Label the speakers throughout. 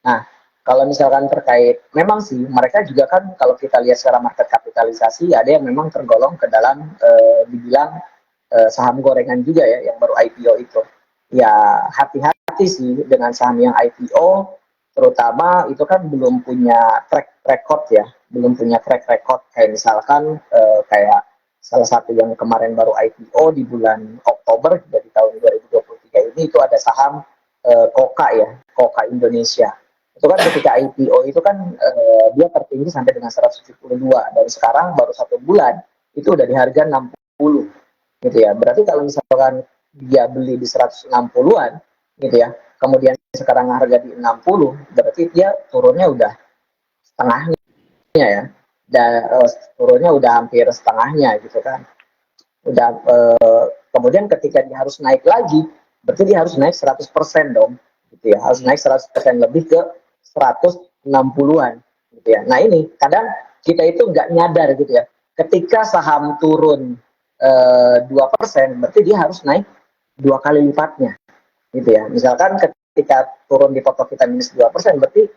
Speaker 1: Nah, kalau misalkan terkait, memang sih mereka juga kan kalau kita lihat secara market kapitalisasi ada yang memang tergolong ke dalam dibilang saham gorengan juga ya yang baru IPO itu. Ya hati-hati sih dengan saham yang IPO, terutama itu kan belum punya track record ya, belum punya track record kayak misalkan kayak salah satu yang kemarin baru IPO di bulan Oktober di tahun 2023 ini itu ada saham Koka ya, Koka Indonesia. Itu kan ketika IPO itu kan dia tertinggi sampai dengan 172 dan sekarang baru 1 bulan itu udah di harga 60 gitu ya. Berarti kalau misalkan dia beli di 160-an gitu ya, kemudian sekarang harga di 60, berarti dia turunnya udah setengahnya ya. Dan turunnya udah hampir setengahnya gitu kan. Udah kemudian ketika dia harus naik lagi, berarti dia harus naik 100% dong. Gitu ya. Harus naik 100% lebih ke 160-an gitu ya. Nah, ini kadang kita itu nggak nyadar gitu ya. Ketika saham turun 2%, berarti dia harus naik 2 kali lipatnya gitu ya. Misalkan ketika turun di pokok kita minus 2%, berarti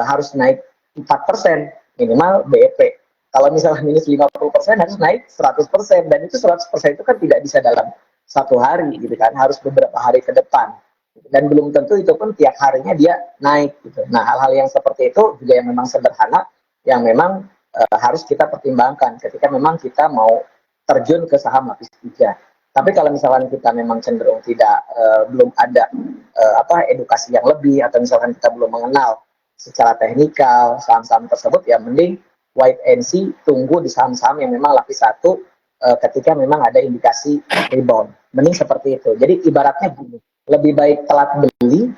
Speaker 1: harus naik 4% minimal BEP. Kalau misalnya minus 50% harus naik 100%, dan itu 100% itu kan tidak bisa dalam 1 hari gitu kan, harus beberapa hari ke depan. Dan belum tentu itu pun tiap harinya dia naik gitu. Nah, hal-hal yang seperti itu juga yang memang sederhana, yang memang harus kita pertimbangkan ketika memang kita mau terjun ke saham lapis 3. Tapi kalau misalkan kita memang cenderung tidak belum ada edukasi yang lebih, atau misalkan kita belum mengenal secara teknikal saham-saham tersebut, ya mending wait and see, tunggu di saham-saham yang memang lapis 1 ketika memang ada indikasi rebound. Mending seperti itu. Jadi ibaratnya gini, lebih baik telat beli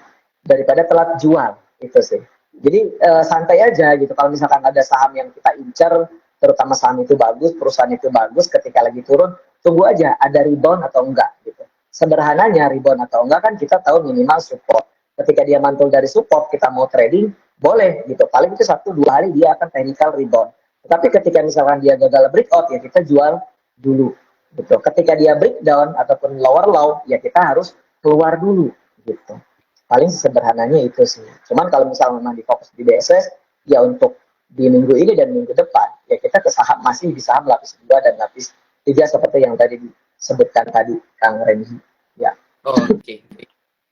Speaker 1: daripada telat jual, itu sih. Jadi santai aja gitu. Kalau misalkan ada saham yang kita incer, terutama saham itu bagus, perusahaan itu bagus, ketika lagi turun, tunggu aja ada rebound atau enggak gitu. Sederhananya rebound atau enggak kan kita tahu minimal support. Ketika dia mantul dari support, kita mau trading, boleh gitu. Paling itu 1-2 hari dia akan technical rebound. Tetapi ketika misalkan dia gagal breakout, ya kita jual dulu gitu. Ketika dia breakdown ataupun lower low, ya kita harus keluar dulu gitu. Paling sederhananya itu sih. Cuman kalau misalnya memang difokus di BSS, ya untuk di minggu ini dan minggu depan, ya kita ke saham, masih di saham lapis 2 dan lapis 3 seperti yang tadi disebutkan tadi Kang Renzi. Ya.
Speaker 2: Oke.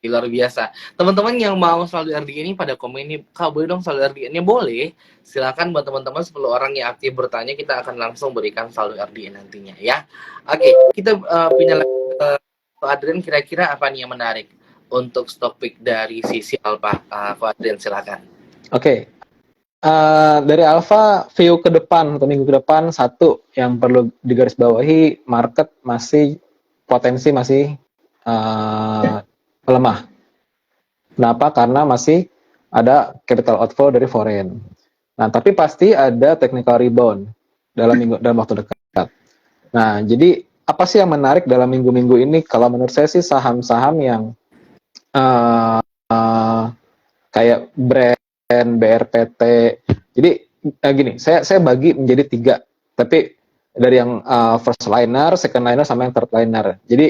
Speaker 2: Luar biasa. Teman-teman yang mau saldo RDN ini pada komen ini, Kak boleh dong saldo RDN-nya? Boleh. Silakan buat teman-teman 10 orang yang aktif bertanya, kita akan langsung berikan saldo RDN nantinya ya. Oke, kita pindah lagi ke Adrian, kira-kira apa nih yang menarik untuk topik dari sisi Alpha? Adrian silakan.
Speaker 3: Oke. Dari Alpha, view ke depan atau minggu ke depan, satu yang perlu digarisbawahi, market masih potensi masih melemah. Kenapa? Karena masih ada capital outflow dari foreign. Nah, tapi pasti ada technical rebound dalam waktu dekat. Nah, jadi apa sih yang menarik dalam minggu-minggu ini? Kalau menurut saya sih saham-saham yang kayak brand, BRPT. Jadi gini, saya bagi menjadi 3. Tapi dari yang first liner, second liner, sama yang third liner. Jadi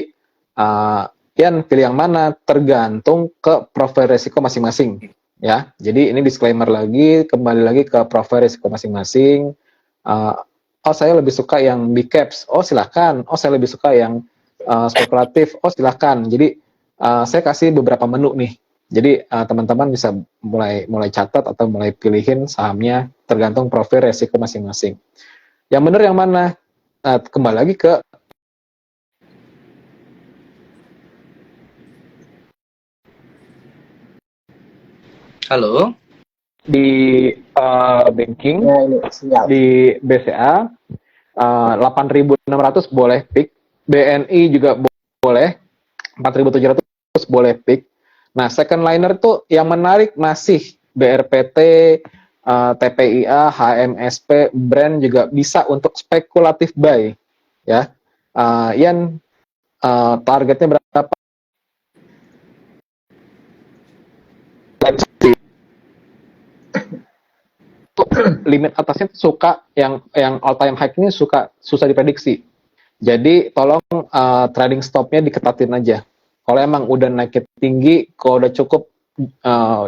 Speaker 3: Ian pilih yang mana tergantung ke profil resiko masing-masing ya. Jadi ini disclaimer lagi, kembali lagi ke profil resiko masing-masing. Oh saya lebih suka yang big caps, oh silahkan. Oh saya lebih suka yang spekulatif, oh silahkan. Jadi saya kasih beberapa menu nih. Jadi teman-teman bisa mulai catat atau mulai pilihin sahamnya tergantung profil resiko masing-masing. Yang benar yang mana? Kembali lagi ke
Speaker 2: Halo.
Speaker 3: Di banking, di BCA 8.600 boleh pick, BNI juga boleh 4.700 boleh pick. Nah, second liner tuh yang menarik masih BRPT, TPIA, HMSP, brand juga bisa untuk spekulatif buy ya. Ian targetnya berapa? Limit atasnya suka yang all time high ini susah diprediksi. Jadi tolong trading stopnya diketatin aja. Kalau emang udah naik tinggi, kalau udah cukup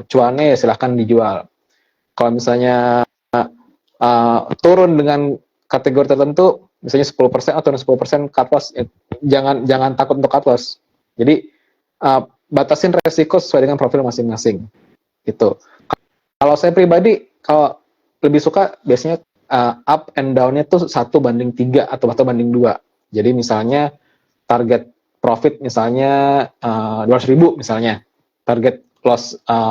Speaker 3: cuannya ya silahkan dijual. Kalau misalnya turun dengan kategori tertentu, misalnya 10% atau 10% cut loss, jangan takut untuk cut loss. Jadi batasin resiko sesuai dengan profil masing-masing. Gitu. Kalau saya pribadi, kalau lebih suka biasanya up and down-nya tuh 1:3 atau 1:2. Jadi misalnya target profit misalnya 200.000 misalnya, target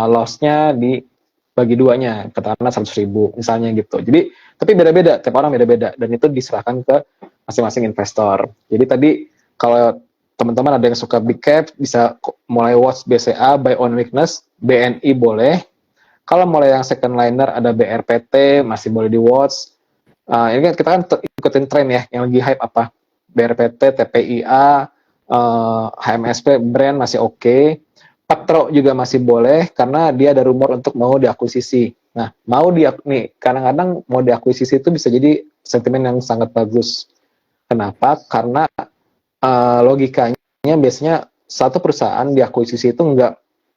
Speaker 3: loss-nya dibagi duanya, katakanlah 100.000 misalnya gitu. Jadi tapi beda-beda, tiap orang beda-beda, dan itu diserahkan ke masing-masing investor. Jadi tadi kalau teman-teman ada yang suka big cap, bisa mulai watch BCA, buy on weakness, BNI boleh. Kalau mulai yang second liner ada BRPT, masih boleh di watch. Ini kan kita kan ikutin tren ya, yang lagi hype apa? BRPT, TPIA, HMSP, brand masih oke. Petro juga masih boleh karena dia ada rumor untuk mau diakuisisi. Nah, nih kadang-kadang mau diakuisisi itu bisa jadi sentimen yang sangat bagus. Kenapa? Karena logikanya biasanya satu perusahaan diakuisisi itu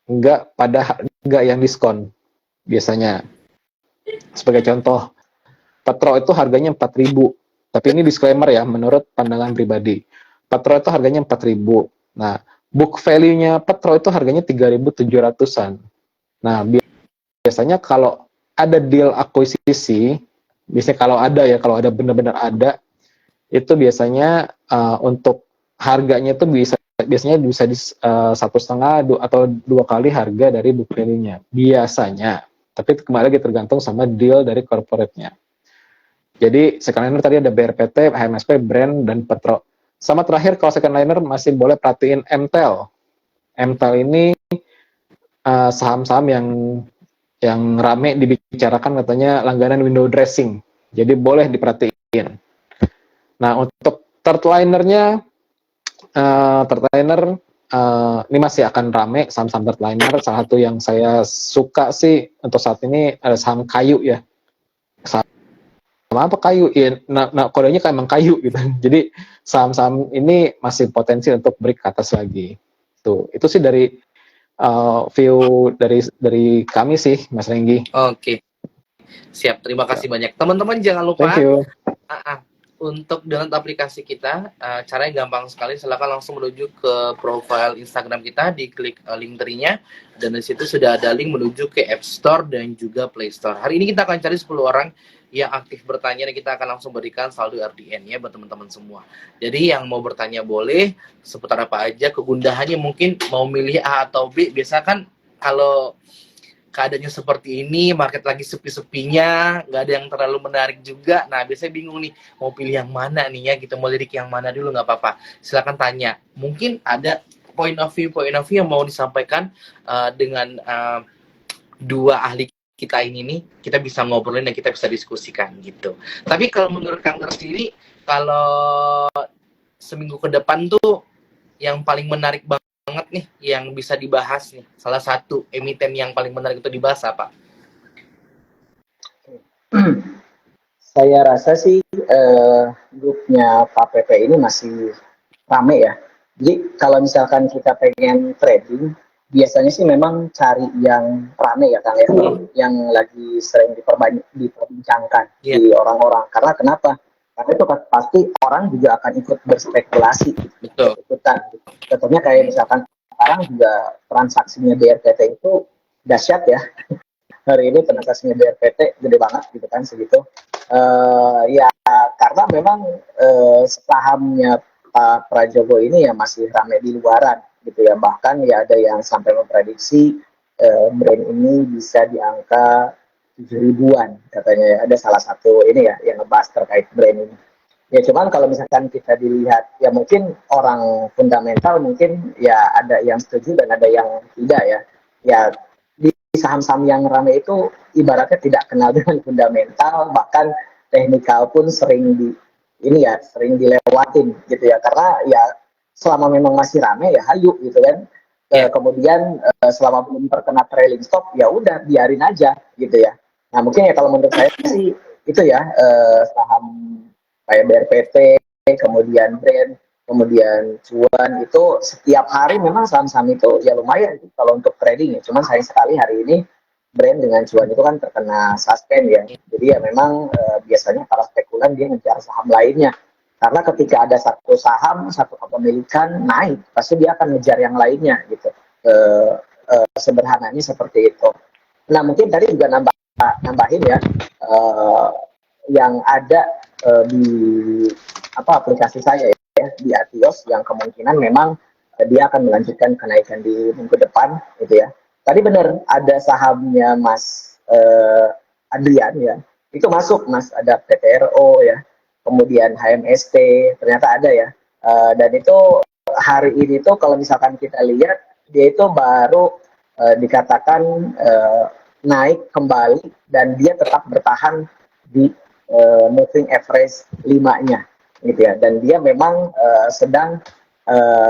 Speaker 3: enggak pada harga yang diskon biasanya. Sebagai contoh, Petro itu harganya 4.000. Tapi ini disclaimer ya, menurut pandangan pribadi. Petro itu harganya 4.000. Nah, book value-nya Petro itu harganya 3.700-an. Nah, biasanya kalau ada deal akuisisi, biasanya kalau ada benar-benar ada, itu biasanya untuk harganya itu biasanya bisa di 1,5 atau 2 kali harga dari book value-nya. Biasanya. Tapi kembali lagi tergantung sama deal dari corporate-nya. Jadi second liner tadi ada BRPT, HMSP, Brand, dan Petro. Sama terakhir kalau second liner masih boleh perhatiin MTEL. MTEL ini saham-saham yang rame dibicarakan katanya langganan window dressing. Jadi boleh diperhatiin. Nah untuk third liner-nya, ini masih akan rame saham-saham third liner. Salah satu yang saya suka sih untuk saat ini ada saham kayu ya. Sama apa kayu ya, nah kodenya kan emang kayu gitu. Jadi saham-saham ini masih potensi untuk break ke atas lagi. Tuh itu sih dari view dari kami sih, Mas Renggi.
Speaker 2: Oke, siap. Terima kasih banyak. Teman-teman jangan lupa
Speaker 3: Thank you.
Speaker 2: untuk download aplikasi kita, caranya gampang sekali. Silakan langsung menuju ke profile Instagram kita, diklik link terinya, dan di situ sudah ada link menuju ke App Store dan juga Play Store. Hari ini kita akan cari 10 orang yang aktif bertanya, dan kita akan langsung berikan saldo RDN ya buat teman-teman semua. Jadi yang mau bertanya boleh seputar apa aja, kegundahannya mungkin mau milih A atau B. Biasa kan kalau keadaannya seperti ini, market lagi sepi-sepinya, nggak ada yang terlalu menarik juga. Nah, biasanya bingung nih, mau pilih yang mana nih ya, gitu. Mau lirik yang mana dulu, nggak apa-apa. Silakan tanya. Mungkin ada point of view yang mau disampaikan dengan dua ahli kita ini nih, kita bisa ngobrolin dan kita bisa diskusikan gitu. Tapi kalau menurut Kang Ter sendiri, kalau seminggu ke depan tuh yang paling menarik banget nih yang bisa dibahas nih, salah satu emiten yang paling menarik itu dibahas apa?
Speaker 1: Saya rasa sih grupnya Pak PP ini masih rame ya. Jadi kalau misalkan kita pengen trading, biasanya sih memang cari yang rame ya Kang ya, yang lagi sering diperbincangkan di orang-orang. Karena kenapa? Karena itu pasti orang juga akan ikut berspekulasi, ikutan. Contohnya kayak misalkan sekarang juga transaksinya BRPT itu dahsyat ya. Hari ini transaksinya BRPT gede banget gitu kan, segitu. Ya karena memang sahamnya Pak Prajogo ini ya masih ramai di luaran gitu ya. Bahkan ya ada yang sampai memprediksi brand ini bisa di angka 7.000-an katanya ya. Ada salah satu ini ya yang ngebahas terkait brand ini. Ya cuman kalau misalkan kita dilihat ya mungkin orang fundamental mungkin ya ada yang setuju dan ada yang tidak ya. Ya di saham-saham yang ramai itu ibaratnya tidak kenal dengan fundamental, bahkan teknikal pun sering dilewatin gitu ya, karena ya selama memang masih ramai ya hayu gitu kan. Kemudian selama belum terkena trailing stop ya udah biarin aja gitu ya. Nah mungkin ya kalau menurut saya sih itu ya saham kayak BRPT, kemudian brand kemudian cuan itu setiap hari memang saham-saham itu ya lumayan kalau untuk trading ya. Cuman sayang sekali hari ini brand dengan cuan itu kan terkena suspend ya. Jadi ya memang biasanya para spekulan dia ngejar saham lainnya. Karena ketika ada satu saham, satu kepemilikan naik, pasti dia akan ngejar yang lainnya gitu. Sederhananya seperti itu. Nah mungkin tadi juga nambahin ya yang ada di aplikasi saya ya di Atios yang kemungkinan memang dia akan melanjutkan kenaikan di minggu depan gitu ya. Tadi benar ada sahamnya Mas Adrian ya. Itu masuk Mas, ada PTRO ya. Kemudian HMST ternyata ada ya. Dan itu hari ini tuh kalau misalkan kita lihat dia itu baru dikatakan naik kembali dan dia tetap bertahan di moving average 5-nya gitu ya. Dan dia memang sedang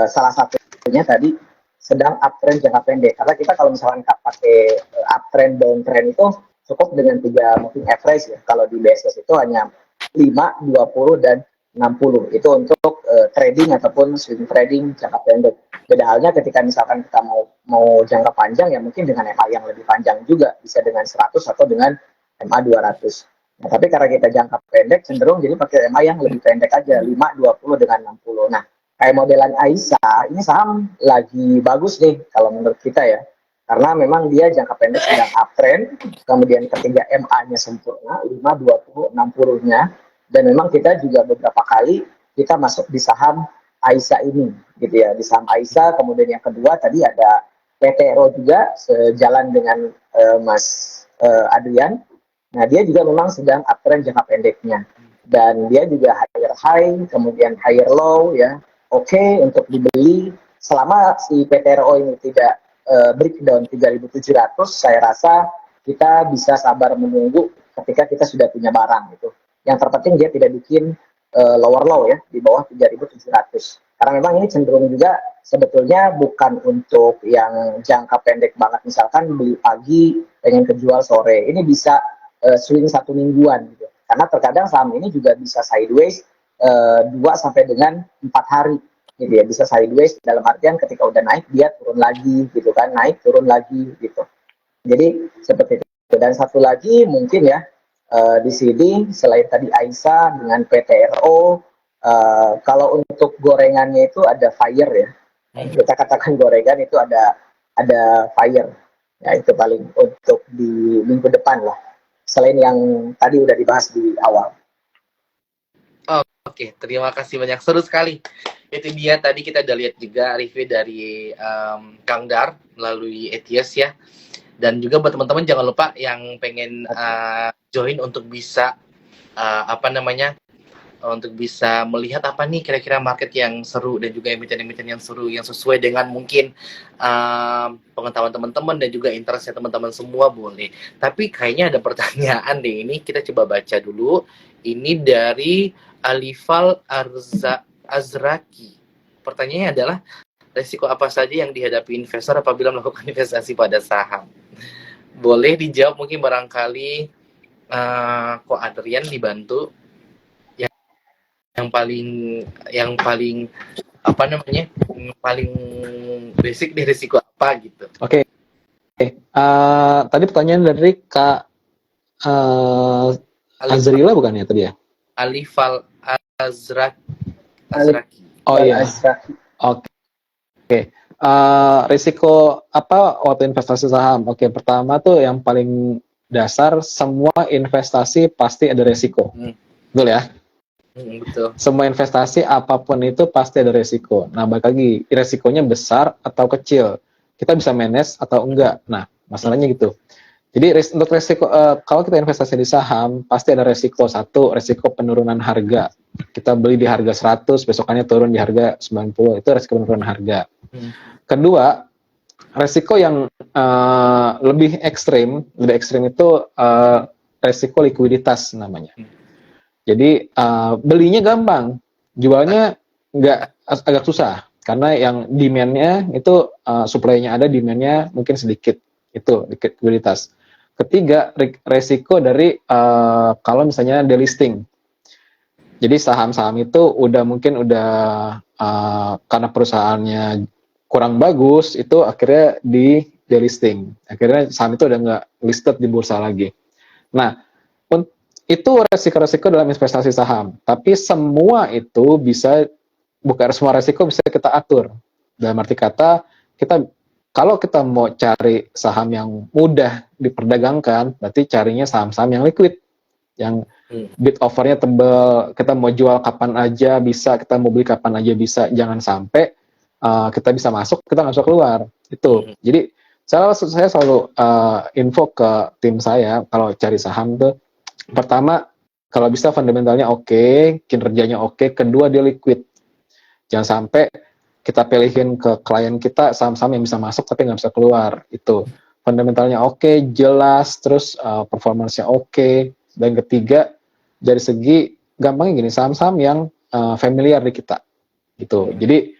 Speaker 1: salah satunya tadi sedang uptrend jangka pendek. Karena kita kalau misalkan pakai uptrend downtrend itu cukup dengan 3 moving average ya. Kalau di BSS itu hanya 5, 20 dan 60. Itu untuk trading ataupun swing trading jangka pendek. Beda halnya ketika misalkan kita mau jangka panjang ya mungkin dengan MA yang lebih panjang juga, bisa dengan 100 atau dengan MA 200. Nah, tapi karena kita jangka pendek cenderung jadi pakai MA yang lebih pendek aja, 5, 20 dengan 60. Nah, kayak modelan Aisyah, ini saham lagi bagus nih kalau menurut kita ya. Karena memang dia jangka pendek sedang uptrend, kemudian ketiga MA-nya sempurna, 5, 20, 60-nya. Dan memang kita juga beberapa kali kita masuk di saham Aisyah ini gitu ya, di saham Aisyah. Kemudian yang kedua tadi ada PTRO juga sejalan dengan Mas Adrian. Nah dia juga memang sedang uptrend jangka pendeknya dan dia juga higher high kemudian higher low ya. Oke untuk dibeli selama si PTRO ini tidak breakdown 3.700, saya rasa kita bisa sabar menunggu ketika kita sudah punya barang gitu. Yang terpenting dia tidak bikin lower low ya di bawah 3.700. Karena memang ini cenderung juga sebetulnya bukan untuk yang jangka pendek banget, misalkan beli pagi pengen kejual sore. Ini bisa swing 1 mingguan gitu. Karena terkadang saham ini juga bisa sideways 2 sampai dengan 4 hari gitu ya. Bisa sideways dalam artian ketika udah naik dia turun lagi gitu kan, naik turun lagi gitu. Jadi seperti itu. Dan satu lagi mungkin ya di sini selain tadi Aisyah dengan PTRO, kalau untuk gorengannya itu ada fire ya. Kita katakan gorengan itu ada fire. Ya itu paling untuk di minggu depan lah. Selain yang tadi udah dibahas di awal.
Speaker 2: Oke, terima kasih banyak. Seru sekali. Itu dia tadi kita udah lihat juga review dari Kang Dar melalui Etios ya. Dan juga buat teman-teman jangan lupa yang pengen join untuk bisa untuk bisa melihat apa nih kira-kira market yang seru dan juga emiten-emiten yang seru yang sesuai dengan mungkin pengetahuan teman-teman dan juga interestnya teman-teman semua boleh. Tapi kayaknya ada pertanyaan deh, ini kita coba baca dulu. Ini dari Alifal Azraki. Pertanyaannya adalah resiko apa saja yang dihadapi investor apabila melakukan investasi pada saham? Boleh dijawab mungkin barangkali Ko Adrian dibantu. Yang paling paling basic di risiko apa gitu.
Speaker 3: Oke. Tadi pertanyaan dari Kak Azrila bukan ya tadi ya?
Speaker 2: Alifal Azraki.
Speaker 3: Oh iya. Oke. Risiko apa waktu investasi saham? Oke, pertama tuh yang paling dasar, semua investasi pasti ada risiko. Betul ya?
Speaker 2: Betul.
Speaker 3: Semua investasi apapun itu pasti ada resiko. Nah, balik lagi, resikonya besar atau kecil. Kita bisa manage atau enggak. Nah, masalahnya gitu. Jadi untuk resiko, kalau kita investasi di saham, pasti ada resiko. Satu, resiko penurunan harga. Kita beli di harga 100, besokannya turun di harga 90. Itu resiko penurunan harga. Kedua, resiko yang lebih ekstrim itu resiko likuiditas namanya. Jadi belinya gampang, jualnya agak susah karena yang demand-nya itu supply-nya ada, demand-nya mungkin sedikit, itu likuiditas. Ketiga, resiko dari kalau misalnya delisting. Jadi saham-saham itu mungkin udah karena perusahaannya kurang bagus, itu akhirnya di delisting. Akhirnya saham itu udah nggak listed di bursa lagi. Nah, itu resiko-resiko dalam investasi saham. Tapi semua itu bukan semua resiko bisa kita atur. Dalam arti kata, kalau kita mau cari saham yang mudah diperdagangkan, berarti carinya saham-saham yang liquid, yang bid offernya tebal, kita mau jual kapan aja bisa, kita mau beli kapan aja bisa, jangan sampai kita bisa masuk, kita nggak bisa keluar. Itu. Jadi saya selalu info ke tim saya kalau cari saham tuh, pertama kalau bisa fundamentalnya oke, kinerjanya oke, kedua dia liquid. Jangan sampai kita pilihin ke klien kita saham-saham yang bisa masuk tapi nggak bisa keluar. Itu fundamentalnya oke, jelas, terus performance-nya oke. Dan ketiga, dari segi gampangnya gini, saham-saham yang familiar di kita gitu. Jadi